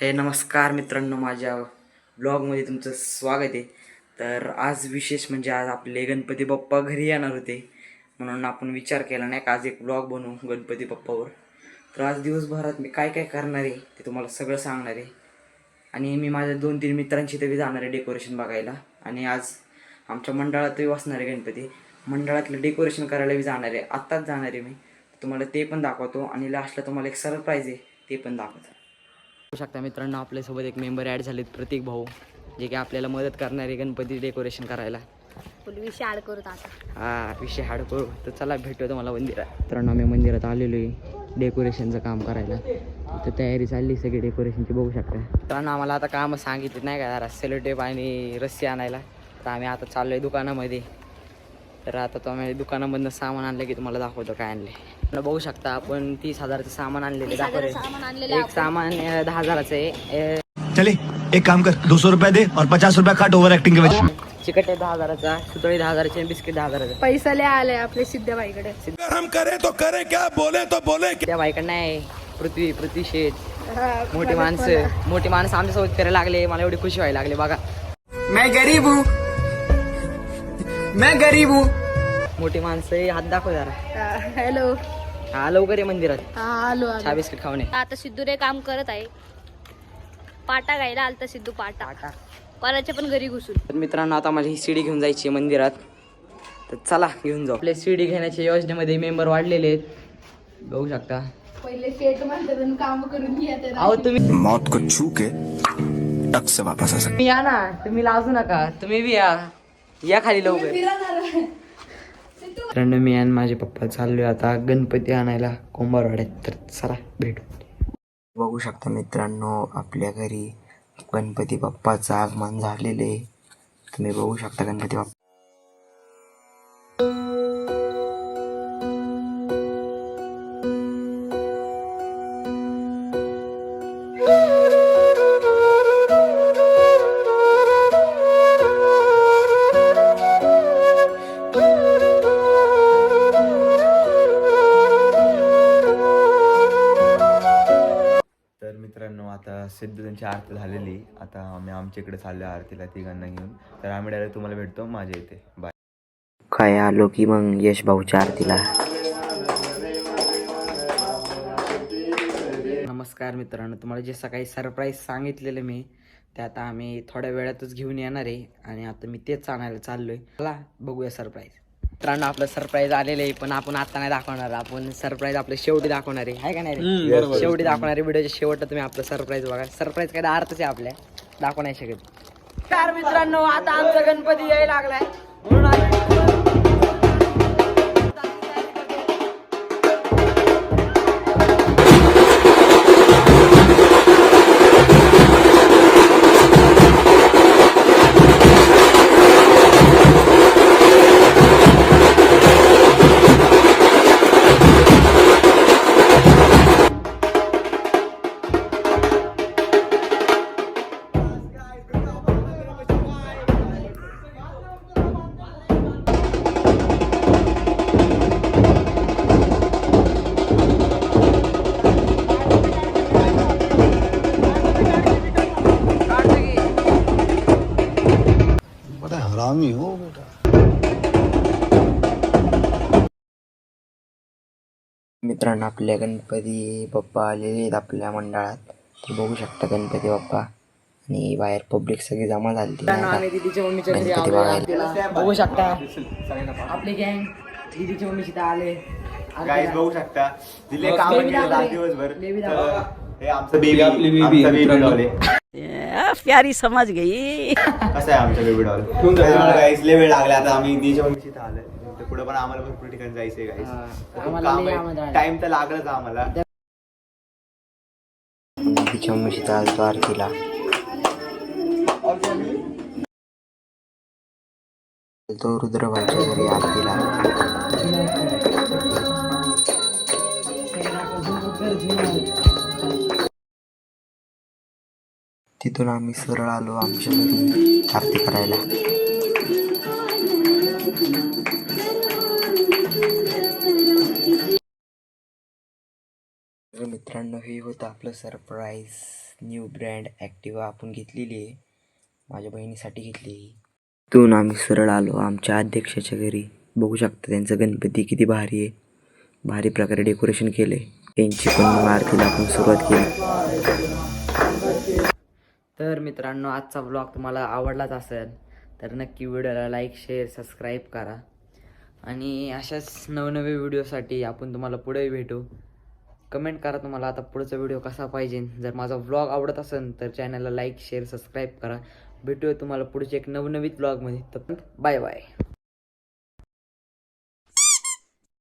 हे नमस्कार मित्रांनो, माझ्या ब्लॉगमध्ये तुमचं स्वागत आहे. तर आज विशेष म्हणजे आज आपले गणपती बाप्पा घरी येणार होते, म्हणून आपण विचार केला नाही का आज एक ब्लॉग बनवू गणपती बाप्पावर. तर आज दिवसभरात मी काय काय करणार आहे ते तुम्हाला सगळं सांगणार आहे. आणि मी माझ्या 2-3 मित्रांशी तरी जाणार आहे डेकोरेशन बघायला. आणि आज आमच्या मंडळातही बसणार आहे गणपती. मंडळातलं डेकोरेशन करायला बी जाणार आहे, आत्ताच जाणार आहे मी. तुम्हाला ते पण दाखवतो आणि लास्टला तुम्हाला एक सरप्राईज आहे ते पण दाखवतो. बघू शकता मित्रांनो, आपल्यासोबत एक मेंबर ॲड झालेत, प्रतीक भाऊ, जे की आपल्याला मदत करणार आहे गणपती डेकोरेशन करायला. विषय ॲड करू आता. हा विषय हाड करू. तर चला भेटू तुम्हाला मंदिरात. मित्रांनो, आम्ही मंदिरात आलेलो आहे डेकोरेशनचं काम करायला. तर तयारी चालली सगळी डेकोरेशनची, बघू शकता. मित्रांनो, आम्हाला आता कामं सांगितलं नाही का, जरा सेलोटेप आणि रस्सी आणायला. तर आम्ही आता चाललो आहे दुकानामध्ये. तर आता तो आम्ही दुकानामधनं सामान आणलं की तुम्हाला दाखवतो काय आणले. बघू शकता, आपण 30,000चं सामान आणलेलं दाखवले. एक सामान 10,000चं आहे. चले एक काम कर, 200 रुपया दे और 50 रुपया काट ओवर एक्टिंग के वजह. चिकट आहे 10,000चा, सुतळी 10,000ची, बिस्किट 10,000चं. पैसा लय आले आपले सिद्धबाईकडे. हम करे तो करे, क्या बोले तो बोले. त्या बाईकडं नाही, पृथ्वी शेठ, मोठी माणसं आमच्यासोबत फिरायला लागले. मला एवढी खुशी व्हायला लागली बघा. मैं गरीब हूँ. मोठी माणसं, हात दाखव जरा. हॅलो. हा लवकर ये मंदिरात, आलो चहा बिस्किट खाऊन ये. आता सिद्धू रे काम करत आहे. पाटा गायला आलता सिद्धू, पाटा पराच्या पण घरी घुसून. तर मित्रांनो, आता माझी ही सीडी घेऊन जायची आहे मंदिरात. तर चला घेऊन जाऊ. आपल्या सीडी घेण्याच्या योजनेमध्ये मेंबर वाढलेले आहेत, बघू शकता. पहिले शेट म्हणतात काम करून घ्या. अहो तुम्ही मौत को छू के टक से वापस आ सकते. तुम्ही या ना, तुम्ही लाजू नका, तुम्ही बी या खाली लवकर. मित्रांनो, मी आणि माझे पप्पा चाललोय आता गणपती आणायला कोंबारवाड्यात. तर चला भेटू. बघू शकता मित्रांनो, आपल्या घरी गणपती बाप्पाचं आगमन झालेले. तुम्ही बघू शकता गणपती बाप्पा. तर मित्रांनो, आता सिद्ध त्यांची आरती झालेली. आता आम्ही आमच्या इकडे चाललो आरतीला तिघांना घेऊन. तर आम्ही डायरेक्ट तुम्हाला भेटतो माझ्या इथे. बाय. काय आलो की मग यश भाऊच्या आरतीला. नमस्कार मित्रांनो, तुम्हाला जे सकाळी सरप्राईज सांगितलेलं मी, ते आता आम्ही थोड्या वेळातच घेऊन येणार आहे. आणि आता मी तेच आणायला चाललोय. चला बघूया सरप्राईज. मित्रांनो, आपलं सरप्राईज आलेलं आहे, पण आपण आता नाही दाखवणार. आपण सरप्राईज आपलं शेवटी दाखवणार आहे का नाही रे? शेवटी दाखवणार आहे. व्हिडिओच्या शेवटला तुम्ही आपलं सरप्राईज बघा. सरप्राईज काय अर्थच आहे आपल्या, दाखवू नाही शकत. कार मित्रांनो, आता आमचा गणपती यायला लागलाय, म्हणून हरामी हो बेटा. मित्रांनो, आपल्या गणपती बाप्पा आलेले आहेत आपल्या मंडळात. ते बघू शकता गणपती बाप्पा. आणि बाहेर पब्लिक सगळी जमा झाली. गणपती बघायला बघू शकता आपली गँग. दीदीच्या मम्मीशी आले. गाईज बघू शकता, दिले काम दिवसभर. हे आमचं बेबी प्यारी समझ गई. कसं आहे आमचं बेबी डॉल. गाईज लय वेळ लागला. आता आम्ही दीदीच्या मम्मीशी आलोय. पुढे पण आम्हाला भरपूर ठिकाणी जायचंय गाईज. टाइम तर लागलाच आम्हाला. दीदीच्या मम्मीशी आलतो आरतीला. तो रुद्रभाईच्या घरी आरतीला. तिथून आम्ही सरळ आलो आमच्या घरी आरती करायला. मित्रांनो, हे होतं आपलं सरप्राईज. न्यू ब्रँड ॲक्टिवा आपण घेतलेली आहे, माझ्या बहिणीसाठी घेतली. तिथून आम्ही सरळ आलो आमच्या अध्यक्षाच्या घरी. बघू शकता त्यांचं गणपती किती भारी आहे, भारी प्रकारे डेकोरेशन केलं आहे. त्यांची पण मग आरतीला आपण सुरुवात केली. तर मित्रांनो, आजचा ब्लॉग तुम्हाला आवडलाच असेल तर नक्की व्हिडिओला लाईक शेअर सबस्क्राईब करा आणि अशाच नवनवे व्हिडिओसाठी आपण तुम्हाला पुढे भेटू. कमेंट करा तुम्हाला आता पुढचा व्हिडिओ कसा पाहिजे. जर माझा व्लॉग आवडत असेल तर चॅनलला लाईक शेअर सबस्क्राईब करा. भेटूया तुम्हाला पुढच्या एक नवनवीन व्लॉगमध्ये. तर बाय बाय.